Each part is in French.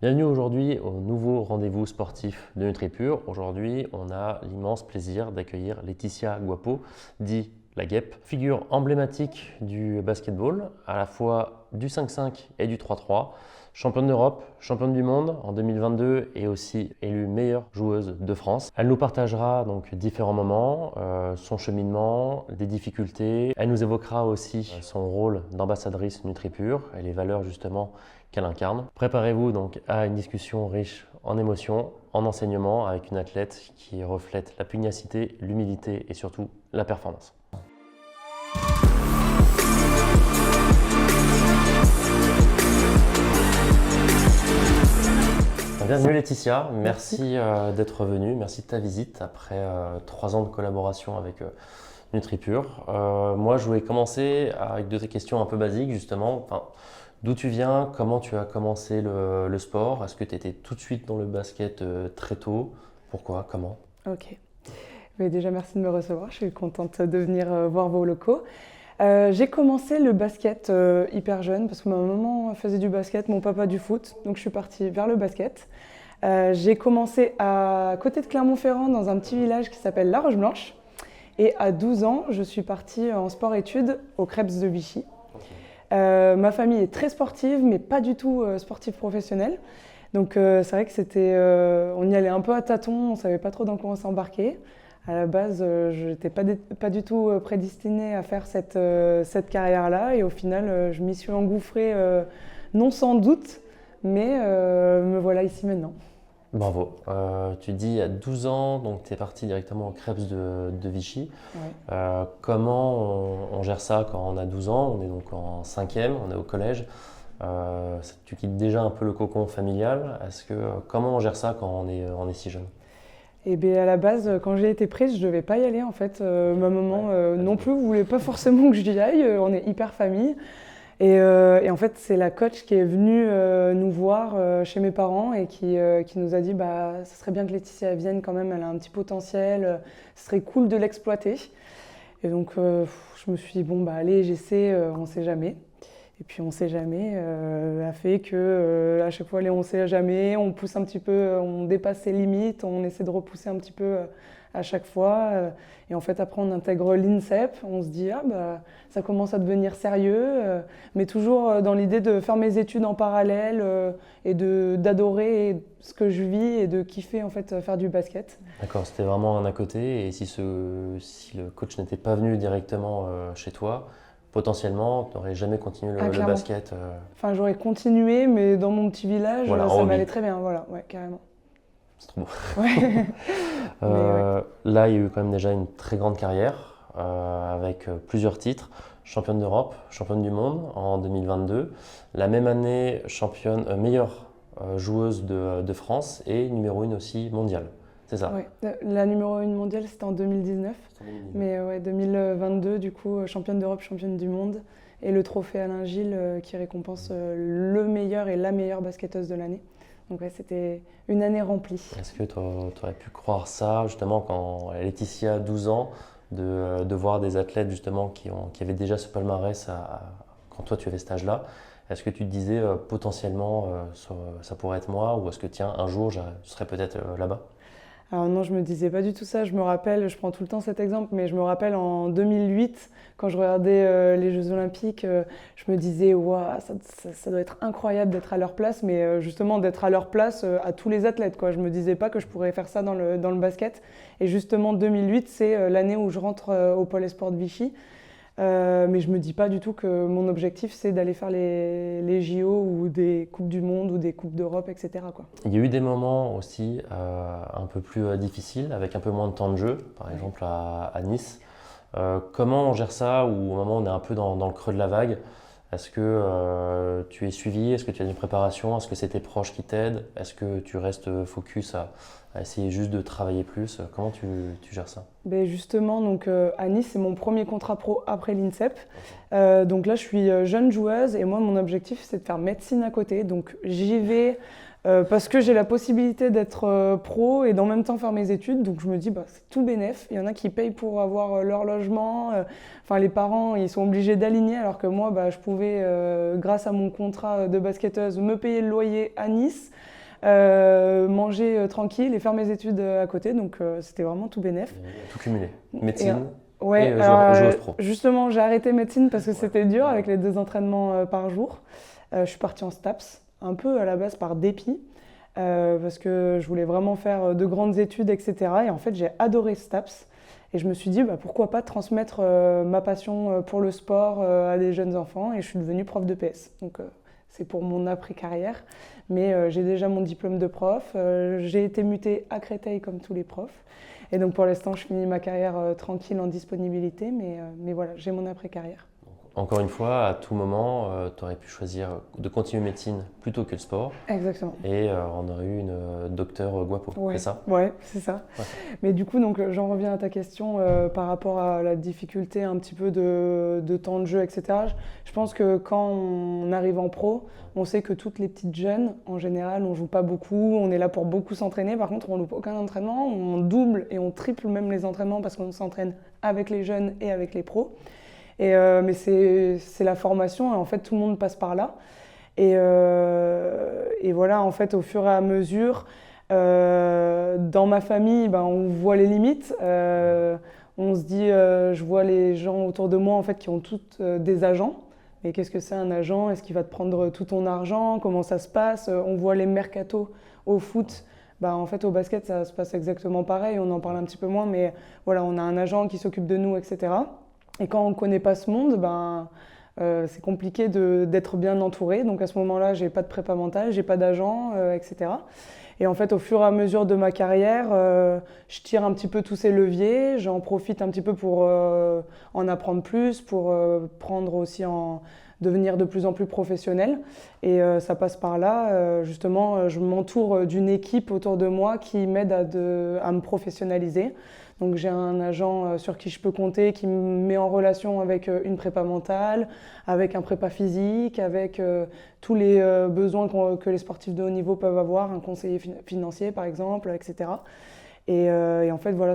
Bienvenue aujourd'hui au nouveau rendez-vous sportif de NutriPure. Aujourd'hui, on a l'immense plaisir d'accueillir Laetitia Guapo, dit la Guêpe, figure emblématique du basketball, à la fois du 5-5 et du 3-3, championne d'Europe, championne du monde en 2022 et aussi élue meilleure joueuse de France. Elle nous partagera donc différents moments, son cheminement, des difficultés. Elle nous évoquera aussi son rôle d'ambassadrice NutriPure et les valeurs justement qu'elle incarne. Préparez-vous donc à une discussion riche en émotions, en enseignements, avec une athlète qui reflète la pugnacité, l'humilité et surtout la performance. Bienvenue Laetitia, merci d'être venue, merci de ta visite après 3 ans de collaboration avec NutriPure. Moi je voulais commencer avec 2 questions un peu basiques justement. D'où tu viens, comment tu as commencé le sport? Est-ce que tu étais tout de suite dans le basket très tôt? Pourquoi? Comment? Ok. Mais déjà, merci de me recevoir. Je suis contente de venir voir vos locaux. J'ai commencé le basket hyper jeune parce que ma maman faisait du basket, mon papa du foot. Donc, je suis partie vers le basket. J'ai commencé à côté de Clermont-Ferrand dans un petit village qui s'appelle La Roche-Blanche. Et à 12 ans, je suis partie en sport-études au Krebs de Vichy. Ma famille est très sportive, mais pas du tout sportive professionnelle. Donc c'est vrai que on y allait un peu à tâtons, on ne savait pas trop dans quoi on s'embarquait. À la base, je n'étais pas du tout prédestinée à faire cette carrière-là. Et au final, je m'y suis engouffrée, non sans doute, mais me voilà ici maintenant. Bravo. Tu dis à 12 ans, donc tu es parti directement au Krebs de Vichy. Ouais. Comment on gère ça quand on a 12 ans? On est donc en 5e, on est au collège. Tu quittes déjà un peu le cocon familial. Comment on gère ça quand on est si jeune? Et bien à la base, quand j'ai été prise, je ne devais pas y aller en fait. Ma maman non plus voulait pas forcément que j'y aille. On est hyper famille. Et en fait, c'est la coach qui est venue nous voir chez mes parents et qui nous a dit ça serait bien que Laetitia vienne quand même, elle a un petit potentiel, ce serait cool de l'exploiter. Et donc, je me suis dit, allez, j'essaie, on ne sait jamais. Et puis, on ne sait jamais a fait que à chaque fois, les on ne sait jamais, on pousse un petit peu, on dépasse ses limites, on essaie de repousser un petit peu à chaque fois. Et en fait, après, on intègre l'INSEP, on se dit, ça commence à devenir sérieux, mais toujours dans l'idée de faire mes études en parallèle et d'adorer ce que je vis et de kiffer en fait faire du basket. D'accord, c'était vraiment un à côté. Et si le coach n'était pas venu directement chez toi, potentiellement, tu n'aurais jamais continué le basket. Enfin, j'aurais continué, mais dans mon petit village, voilà, ça m'allait très bien. Voilà, ouais, carrément. C'est trop beau. Ouais. Là, il y a eu quand même déjà une très grande carrière avec plusieurs titres. Championne d'Europe, championne du monde en 2022. La même année, meilleure joueuse de France et numéro 1 aussi mondiale. C'est ça? Ouais. La numéro 1 mondiale, c'était en 2019. Mais ouais, 2022, du coup, championne d'Europe, championne du monde. Et le trophée Alain Gilles qui récompense le meilleur et la meilleure basketteuse de l'année. Donc ouais, c'était une année remplie. Est-ce que tu aurais pu croire ça, justement, quand Laetitia a 12 ans, de voir des athlètes justement qui avaient déjà ce palmarès quand toi tu avais cet âge-là? Est-ce que tu te disais potentiellement ça pourrait être moi, ou est-ce que tiens, un jour je serais peut-être là-bas? Alors non, je me disais pas du tout ça. Je me rappelle, je prends tout le temps cet exemple, mais je me rappelle en 2008, quand je regardais les Jeux Olympiques, je me disais, waouh, ça doit être incroyable d'être à leur place, mais justement d'être à leur place à tous les athlètes, quoi. Je me disais pas que je pourrais faire ça dans le basket. Et justement, 2008, c'est l'année où je rentre au Pôle Espoir de Vichy. Mais je me dis pas du tout que mon objectif c'est d'aller faire les JO ou des Coupes du Monde ou des Coupes d'Europe, etc., quoi. Il y a eu des moments aussi un peu plus difficiles, avec un peu moins de temps de jeu, par exemple à Nice. Comment on gère ça, ou au moment où on est un peu dans le creux de la vague? Est-ce que tu es suivi? Est-ce que tu as une préparation? Est-ce que c'est tes proches qui t'aident? Est-ce que tu restes focus à essayer juste de travailler plus? Comment tu gères ça? Ben justement, donc, à Nice, c'est mon premier contrat pro après l'INSEP. Donc là, je suis jeune joueuse et moi, mon objectif, c'est de faire médecine à côté. Donc j'y vais parce que j'ai la possibilité d'être pro et d'en même temps faire mes études. Donc je me dis, bah, c'est tout bénef. Il y en a qui payent pour avoir leur logement. Enfin, les parents, ils sont obligés d'aligner, alors que moi, bah, je pouvais, grâce à mon contrat de basketteuse, me payer le loyer à Nice, manger tranquille et faire mes études à côté. Donc c'était vraiment tout bénef. Tout cumulé. Médecine. Ouais, et joueuse pro. Justement, j'ai arrêté médecine parce que c'était dur avec les 2 entraînements par jour. Je suis partie en STAPS, un peu à la base par dépit, parce que je voulais vraiment faire de grandes études, etc. Et en fait, j'ai adoré STAPS. Et je me suis dit, bah, pourquoi pas transmettre ma passion pour le sport à des jeunes enfants. Et je suis devenue prof de PS. Donc, c'est pour mon après-carrière. Mais j'ai déjà mon diplôme de prof. J'ai été mutée à Créteil comme tous les profs. Et donc pour l'instant, je finis ma carrière tranquille en disponibilité, mais voilà, j'ai mon après-carrière. Encore une fois, à tout moment, tu aurais pu choisir de continuer médecine plutôt que le sport. Exactement. Et on aurait eu une docteure Guapo, ouais. c'est ça? Ouais, c'est ça. Ouais. Mais du coup, donc, j'en reviens à ta question par rapport à la difficulté un petit peu de temps de jeu, etc. Je pense que quand on arrive en pro, on sait que toutes les petites jeunes, en général, on joue pas beaucoup, on est là pour beaucoup s'entraîner. Par contre, on loupe aucun entraînement, on double et on triple même les entraînements parce qu'on s'entraîne avec les jeunes et avec les pros. Mais c'est la formation et en fait tout le monde passe par là. Et voilà, en fait, au fur et à mesure, dans ma famille, ben, on voit les limites. On se dit, je vois les gens autour de moi en fait, qui ont tous des agents. Mais qu'est-ce que c'est un agent? Est-ce qu'il va te prendre tout ton argent? Comment ça se passe? On voit les mercatos au foot. Bah, en fait, au basket, ça se passe exactement pareil. On en parle un petit peu moins, mais voilà, on a un agent qui s'occupe de nous, etc. Et quand on ne connaît pas ce monde, ben, c'est compliqué d'être bien entouré. Donc à ce moment-là, je n'ai pas de prépa mentale, je n'ai pas d'agent, etc. Et en fait, au fur et à mesure de ma carrière, je tire un petit peu tous ces leviers. J'en profite un petit peu pour en apprendre plus, pour prendre aussi devenir de plus en plus professionnel. Et ça passe par là. Justement, je m'entoure d'une équipe autour de moi qui m'aide à me professionnaliser. Donc j'ai un agent sur qui je peux compter, qui me met en relation avec une prépa mentale, avec un prépa physique, avec tous les besoins que les sportifs de haut niveau peuvent avoir, un conseiller financier par exemple, etc. Et en fait, voilà,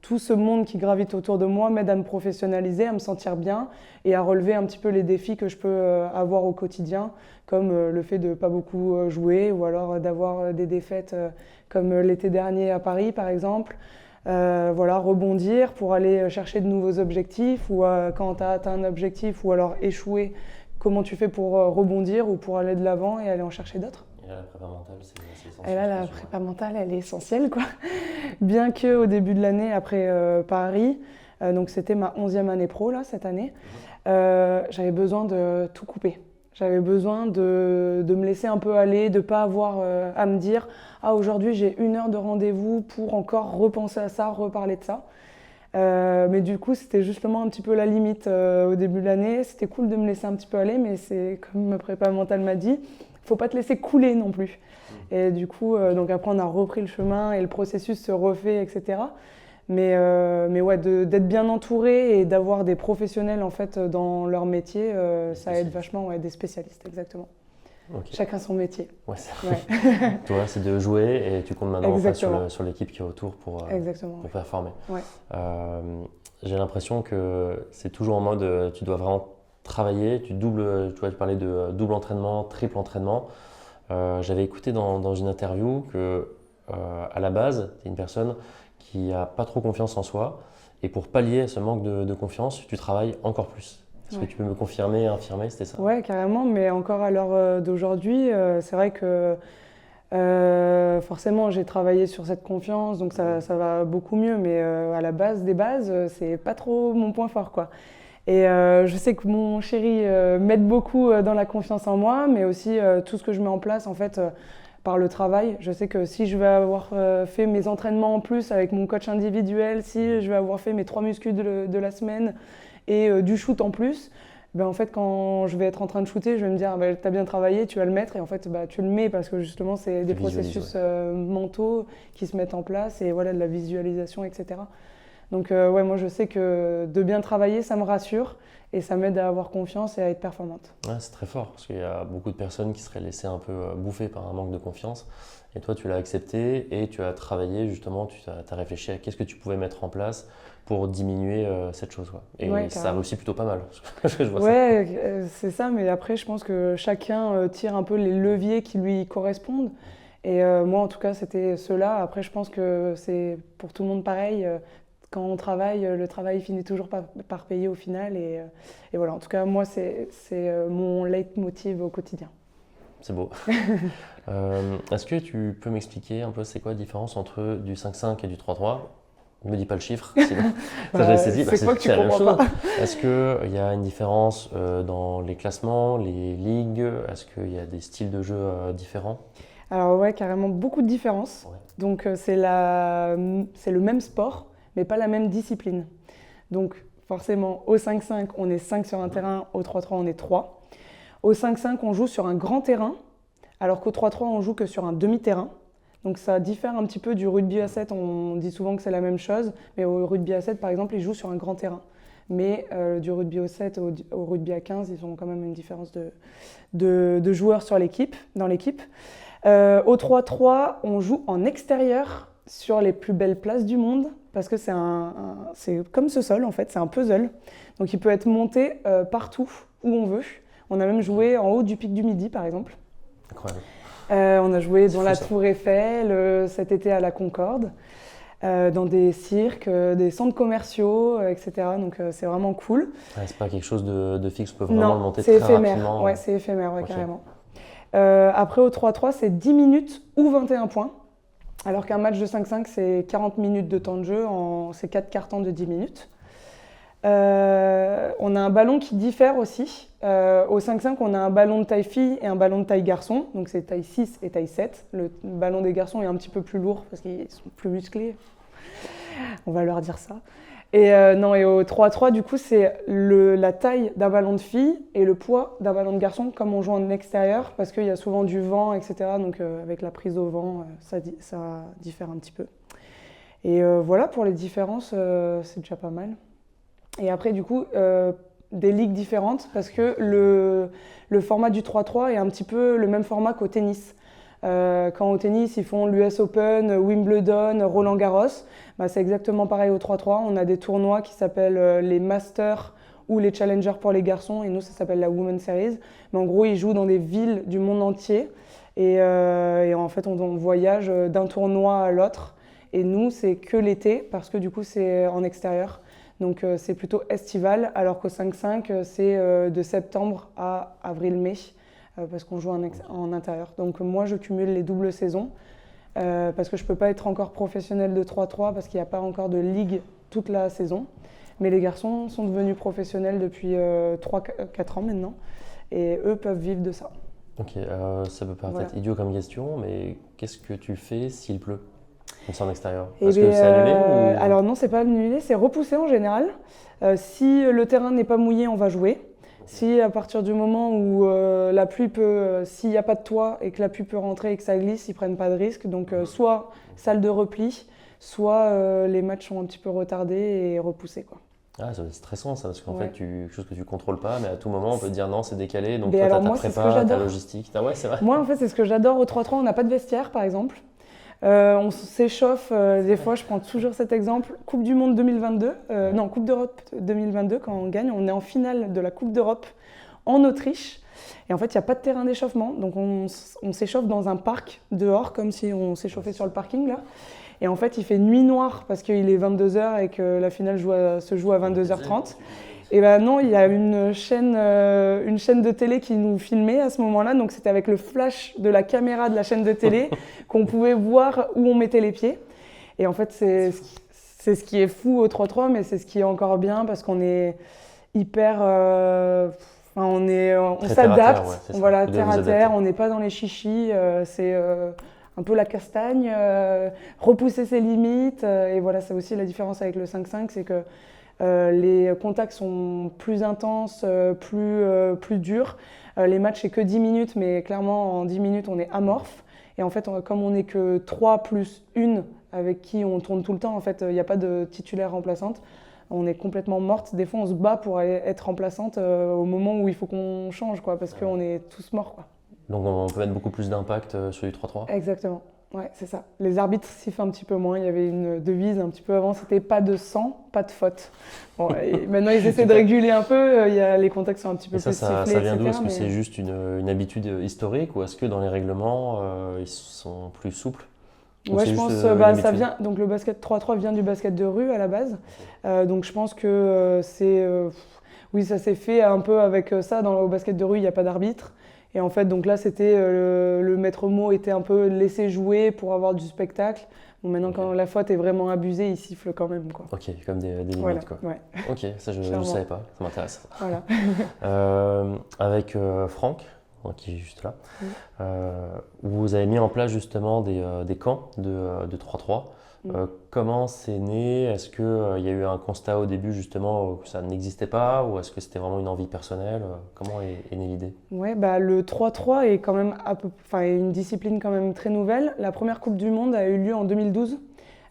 tout ce monde qui gravite autour de moi m'aide à me professionnaliser, à me sentir bien et à relever un petit peu les défis que je peux avoir au quotidien, comme le fait de ne pas beaucoup jouer ou alors d'avoir des défaites comme l'été dernier à Paris par exemple. Voilà, rebondir pour aller chercher de nouveaux objectifs ou quand tu as atteint un objectif ou alors échoué, comment tu fais pour rebondir ou pour aller de l'avant et aller en chercher d'autres. Et là, la prépa mentale, c'est essentiel. Et là, la prépa mentale, elle est essentielle, quoi. Bien qu'au début de l'année, après Paris, donc c'était ma 11e année pro, là, cette année, j'avais besoin de tout couper. J'avais besoin de me laisser un peu aller, de ne pas avoir à me dire « Ah, aujourd'hui, j'ai 1 heure de rendez-vous pour encore repenser à ça, reparler de ça. » Mais du coup, c'était justement un petit peu la limite au début de l'année. C'était cool de me laisser un petit peu aller, mais c'est comme ma prépa mentale m'a dit, il ne faut pas te laisser couler non plus. Et du coup, donc après, on a repris le chemin et le processus se refait, etc. Mais ouais, d'être bien entouré et d'avoir des professionnels en fait dans leur métier, ça aide vachement, ouais, des spécialistes, exactement. Okay. Chacun son métier. Ouais, toi, c'est de jouer et tu comptes maintenant en fait, sur l'équipe qui est autour pour performer. Ouais. J'ai l'impression que c'est toujours en mode tu dois vraiment travailler, tu parlais de double entraînement, triple entraînement. J'avais écouté dans une interview que à la base, tu es une personne qui n'a pas trop confiance en soi et pour pallier ce manque de confiance, tu travailles encore plus. Est-ce que tu peux me confirmer, infirmer, c'était ça? Ouais, carrément, mais encore à l'heure d'aujourd'hui, c'est vrai que forcément j'ai travaillé sur cette confiance, donc ça va beaucoup mieux, mais à la base des bases, c'est pas trop mon point fort, quoi. Et je sais que mon chéri m'aide beaucoup dans la confiance en moi, mais aussi tout ce que je mets en place en fait par le travail. Je sais que si je vais avoir fait mes entraînements en plus avec mon coach individuel, si je vais avoir fait mes 3 muscles de la semaine et du shoot en plus, ben en fait quand je vais être en train de shooter, je vais me dire ben, t'as bien travaillé, tu vas le mettre et en fait bah, tu le mets parce que justement c'est des processus mentaux qui se mettent en place et voilà de la visualisation, etc. Donc ouais, moi je sais que de bien travailler, ça me rassure et ça m'aide à avoir confiance et à être performante. Ouais, c'est très fort parce qu'il y a beaucoup de personnes qui seraient laissées un peu bouffer par un manque de confiance. Et toi, tu l'as accepté et tu as travaillé justement, tu as réfléchi à qu'est-ce que tu pouvais mettre en place pour diminuer cette chose, quoi. Et Ouais, ça carrément. réussit plutôt pas mal. Parce que je vois ça. Ouais, c'est ça, mais après je pense que chacun tire un peu les leviers qui lui correspondent. Et moi en tout cas c'était ceux-là. Après je pense que c'est pour tout le monde pareil. Quand on travaille, le travail finit toujours par payer au final. Et voilà, en tout cas moi c'est mon leitmotiv au quotidien. C'est beau. Est-ce que tu peux m'expliquer un peu c'est quoi la différence entre du 5-5 et du 3-3? Ne me dis pas le chiffre, sinon ça je l'ai saisi. C'est quoi que tu c'est la même comprends chose. pas? Est-ce qu'il y a une différence dans les classements, les ligues? Est-ce qu'il y a des styles de jeu différents? Alors ouais, carrément beaucoup de différences. Ouais. Donc c'est le même sport, mais pas la même discipline. Donc forcément, au 5-5, on est 5 sur un terrain, au 3-3, on est 3. Au 5-5, on joue sur un grand terrain, alors qu'au 3-3, on joue que sur un demi-terrain. Donc ça diffère un petit peu du rugby à 7, on dit souvent que c'est la même chose, mais au rugby à 7, par exemple, ils jouent sur un grand terrain. Mais du rugby au 7 au rugby à 15, ils ont quand même une différence de joueurs dans l'équipe. Au 3-3, on joue en extérieur sur les plus belles places du monde parce que c'est comme ce sol en fait, c'est un puzzle. Donc il peut être monté partout où on veut. On a même joué en haut du pic du Midi par exemple. Incroyable. On a joué dans la ça. Tour Eiffel cet été à la Concorde, dans des cirques, des centres commerciaux, etc. Donc c'est vraiment cool. Ouais, c'est pas quelque chose de fixe, on peut vraiment le Non, monter c'est très éphémère. rapidement. Ouais, c'est éphémère, ouais, Ok. carrément. Après, au 3-3, c'est 10 minutes ou 21 points. Alors qu'un match de 5-5, c'est 40 minutes de temps de jeu, c'est 4 quarts-temps de 10 minutes. On a un ballon qui diffère aussi. Au 5-5, on a un ballon de taille fille et un ballon de taille garçon. Donc c'est taille 6 et taille 7. Le ballon des garçons est un petit peu plus lourd parce qu'ils sont plus musclés. On va leur dire ça. Et au 3-3, du coup, c'est la taille d'un ballon de fille et le poids d'un ballon de garçon, comme on joue en extérieur, parce qu'il y a souvent du vent, etc. Donc avec la prise au vent, ça diffère un petit peu. Et voilà, pour les différences, c'est déjà pas mal. Et après, du coup, des ligues différentes, parce que le format du 3-3 est un petit peu le même format qu'au tennis. Quand au tennis, ils font l'US Open, Wimbledon, Roland-Garros, bah, c'est exactement pareil au 3-3. On a des tournois qui s'appellent les Masters ou les Challengers pour les garçons, et nous, ça s'appelle la Women's Series. Mais en gros, ils jouent dans des villes du monde entier, et en fait, on voyage d'un tournoi à l'autre. Et nous, c'est que l'été, parce que du coup, c'est en extérieur. Donc, c'est plutôt estival, alors qu'au 5-5, c'est de septembre à avril-mai. Parce qu'on joue en intérieur. Donc moi, je cumule les doubles saisons parce que je ne peux pas être encore professionnelle de 3-3 parce qu'il n'y a pas encore de ligue toute la saison. Mais les garçons sont devenus professionnels depuis 3-4 ans maintenant et eux peuvent vivre de ça. Ok, ça peut paraître idiot comme question, mais qu'est-ce que tu fais s'il pleut? Comme ça en extérieur. Est-ce que c'est annulé ou... Alors non, c'est pas annulé, c'est repoussé en général. Si le terrain n'est pas mouillé, on va jouer. Si à partir du moment où la pluie peut, s'il n'y a pas de toit et que la pluie peut rentrer et que ça glisse, ils ne prennent pas de risque. Donc soit salle de repli, soit les matchs sont un petit peu retardés et repoussés, quoi. Ah, ça va être stressant ça, parce qu'en Ouais. fait, quelque chose que tu contrôles pas, mais à tout moment, on peut te dire non, c'est décalé, donc Mais toi, alors t'as ta moi, c'est ce que prépa, ta j'adore. logistique. Ah ouais, c'est vrai. Moi, en fait, c'est ce que j'adore au 3-3. On n'a pas de vestiaire, par exemple. On s'échauffe, des fois, je prends toujours cet exemple. Coupe du Monde 2022, non, Coupe d'Europe 2022, quand on gagne, on est en finale de la Coupe d'Europe en Autriche. Et en fait, il n'y a pas de terrain d'échauffement. Donc, on s'échauffe dans un parc dehors, comme si on s'échauffait sur le parking, là. Et en fait, il fait nuit noire parce qu'il est 22h et que la finale se joue à 22h30. Et ben non, il y a une chaîne de télé qui nous filmait à ce moment-là. Donc, c'était avec le flash de la caméra de la chaîne de télé qu'on pouvait voir où on mettait les pieds. Et en fait, c'est ce qui est fou au 3-3, mais c'est ce qui est encore bien parce qu'on est hyper... on s'adapte, ouais, voilà, terre à terre, on n'est pas dans les chichis, c'est un peu la castagne, repousser ses limites. Et voilà, c'est aussi la différence avec le 5-5, c'est que les contacts sont plus intenses, plus durs. Les matchs, c'est que 10 minutes, mais clairement, en 10 minutes, on est amorphe. Et en fait, comme on n'est que 3 plus 1 avec qui on tourne tout le temps, en fait, il n'y a pas de titulaire remplaçante. On est complètement morte. Des fois, on se bat pour être remplaçante au moment où il faut qu'on change, quoi, parce qu'on est tous morts, quoi. Donc on peut mettre beaucoup plus d'impact sur du 3-3. Exactement. Ouais, c'est ça. Les arbitres sifflent un petit peu moins. Il y avait une devise un petit peu avant, c'était pas de sang, pas de faute. Bon, et maintenant, ils essaient de réguler un peu. Les contextes sont un petit peu plus sifflés, ça vient d'où? etc. Est-ce que c'est juste une habitude historique ou est-ce que dans les règlements, ils sont plus souples? Ouais, je pense ça vient. Donc le basket 3-3 vient du basket de rue à la base. Donc je pense que oui, ça s'est fait un peu avec ça. Au basket de rue, il n'y a pas d'arbitre. Et en fait, donc là, c'était le maître mot était un peu laissé jouer pour avoir du spectacle. Bon, maintenant, quand la faute est vraiment abusée, il siffle quand même, quoi. Ok, comme des limites, voilà, quoi. Ouais. Ok, ça je ne savais pas, ça m'intéresse. Voilà. Avec Franck, qui est juste là, vous avez mis en place justement des camps de 3-3. Comment c'est né? Est-ce qu'il y a eu un constat au début justement que ça n'existait pas ou est-ce que c'était vraiment une envie personnelle? Comment est née l'idée? Ouais, le 3-3 est quand même une discipline quand même très nouvelle. La première Coupe du Monde a eu lieu en 2012.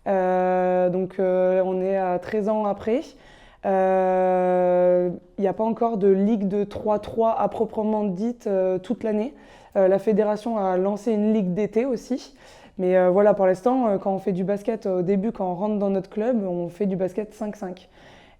Donc on est à 13 ans après. Il n'y a pas encore de ligue de 3-3 à proprement dite toute l'année. La fédération a lancé une ligue d'été aussi. Mais voilà, pour l'instant, quand on fait du basket au début, quand on rentre dans notre club, on fait du basket 5-5.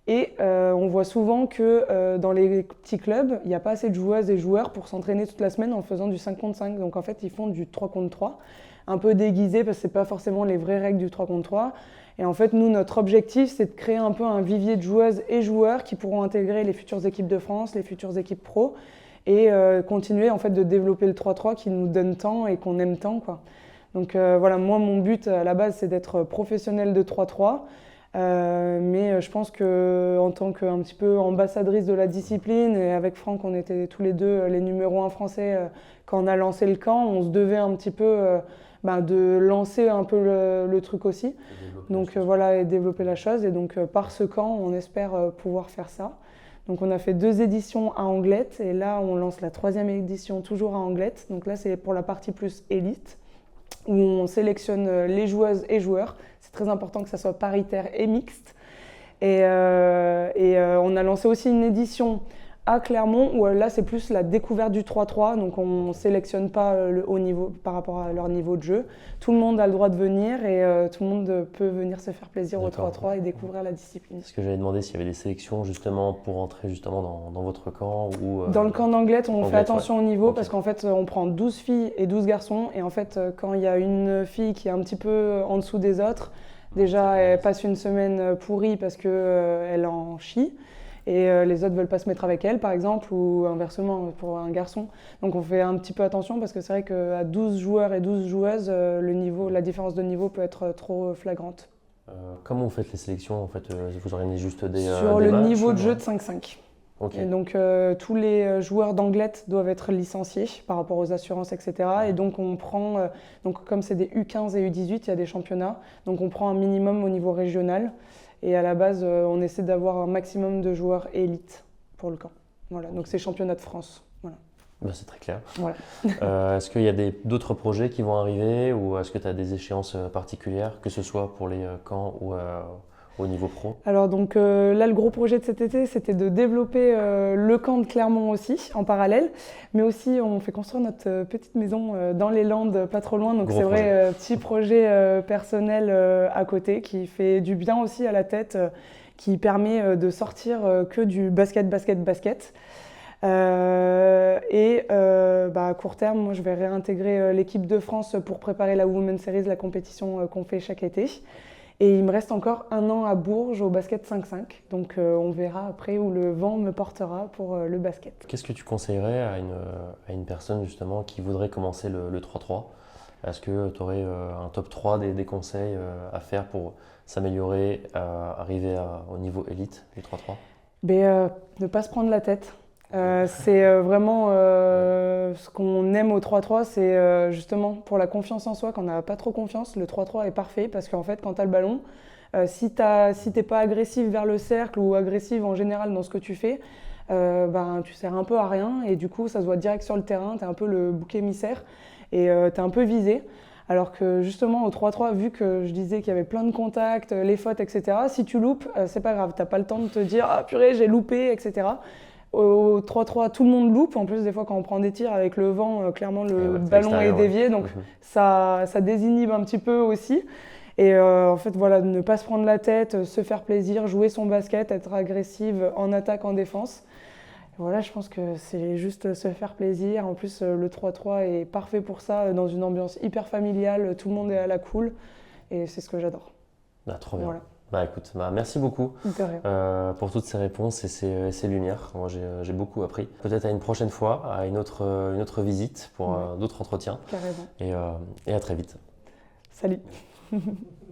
Et on voit souvent que dans les petits clubs, il n'y a pas assez de joueuses et joueurs pour s'entraîner toute la semaine en faisant du 5 contre 5. Donc en fait, ils font du 3 contre 3, un peu déguisé parce que ce n'est pas forcément les vraies règles du 3 contre 3. Et en fait, nous, notre objectif, c'est de créer un peu un vivier de joueuses et joueurs qui pourront intégrer les futures équipes de France, les futures équipes pro, et continuer en fait de développer le 3-3 qui nous donne tant et qu'on aime tant, quoi. Donc voilà, moi, mon but à la base, c'est d'être professionnelle de 3-3. Mais je pense qu'en tant qu'un petit peu ambassadrice de la discipline, et avec Franck, on était tous les deux les numéros 1 français quand on a lancé le camp, on se devait un petit peu de lancer un peu le truc aussi. Donc voilà, et développer la chose. Et donc par ce camp, on espère pouvoir faire ça. Donc on a fait 2 éditions à Anglette et là, on lance la 3e édition toujours à Anglette. Donc là, c'est pour la partie plus élite, où on sélectionne les joueuses et joueurs. C'est très important que ça soit paritaire et mixte. Et on a lancé aussi une édition à Clermont, où là, c'est plus la découverte du 3-3. Donc, on ne sélectionne pas le haut niveau par rapport à leur niveau de jeu. Tout le monde a le droit de venir et tout le monde peut venir se faire plaisir au 3-3 et découvrir la discipline. Est-ce que j'avais demandé s'il y avait des sélections justement pour entrer justement dans votre camp ou Dans le camp d'Anglette, on fait attention au niveau parce qu'en fait, on prend 12 filles et 12 garçons. Et en fait, quand il y a une fille qui est un petit peu en dessous des autres, déjà, elle passe une semaine pourrie parce qu'elle en chie. Et les autres ne veulent pas se mettre avec elle, par exemple, ou inversement pour un garçon. Donc on fait un petit peu attention parce que c'est vrai qu'à 12 joueurs et 12 joueuses, la différence de niveau peut être trop flagrante. Comment vous faites les sélections en fait, vous organisez juste des Sur le matchs, niveau de jeu de 5-5. Okay. Et donc tous les joueurs d'Anglette doivent être licenciés par rapport aux assurances, etc. Et donc on prend, comme c'est des U15 et U18, il y a des championnats, donc on prend un minimum au niveau régional. Et à la base, on essaie d'avoir un maximum de joueurs élites pour le camp. Voilà, donc c'est championnat de France. Voilà. Ben, c'est très clair. Voilà. Est-ce qu'il y a d'autres projets qui vont arriver ou est-ce que tu as des échéances particulières, que ce soit pour les camps ou au niveau pro? Alors donc là, le gros projet de cet été, c'était de développer le camp de Clermont aussi, en parallèle. Mais aussi, on fait construire notre petite maison dans les Landes, pas trop loin. Donc c'est vrai, petit projet personnel à côté qui fait du bien aussi à la tête, qui permet de sortir que du basket. À court terme, moi, je vais réintégrer l'équipe de France pour préparer la Women's Series, la compétition qu'on fait chaque été. Et il me reste encore 1 an à Bourges au basket 5-5. Donc on verra après où le vent me portera pour le basket. Qu'est-ce que tu conseillerais à une personne justement qui voudrait commencer le 3-3? Est-ce que tu aurais un top 3 des conseils à faire pour s'améliorer, arriver au niveau élite du 3-3? Ne pas se prendre la tête. C'est vraiment ce qu'on aime au 3-3, c'est justement pour la confiance en soi. Quand on n'a pas trop confiance, le 3-3 est parfait parce qu'en fait, quand tu as le ballon, si t'es pas agressif vers le cercle ou agressive en général dans ce que tu fais, tu sers un peu à rien et du coup, ça se voit direct sur le terrain, tu es un peu le bouc émissaire. et tu es un peu visé. Alors que justement au 3-3, vu que je disais qu'il y avait plein de contacts, les fautes, etc., si tu loupes, c'est pas grave, t'as pas le temps de te dire « Ah purée, j'ai loupé », etc. Au 3-3, tout le monde loupe. En plus, des fois, quand on prend des tirs avec le vent, clairement, le ballon est dévié. Donc, ça désinhibe un petit peu aussi. Et en fait, voilà, ne pas se prendre la tête, se faire plaisir, jouer son basket, être agressive en attaque, en défense. Voilà, je pense que c'est juste se faire plaisir. En plus, le 3-3 est parfait pour ça, dans une ambiance hyper familiale. Tout le monde est à la cool. Et c'est ce que j'adore. Ah, trop bien. Voilà. Bah écoute, merci beaucoup pour toutes ces réponses et ces lumières. Moi, j'ai beaucoup appris. Peut-être à une prochaine fois, à une autre visite pour d'autres entretiens. Carrément. Et à très vite. Salut.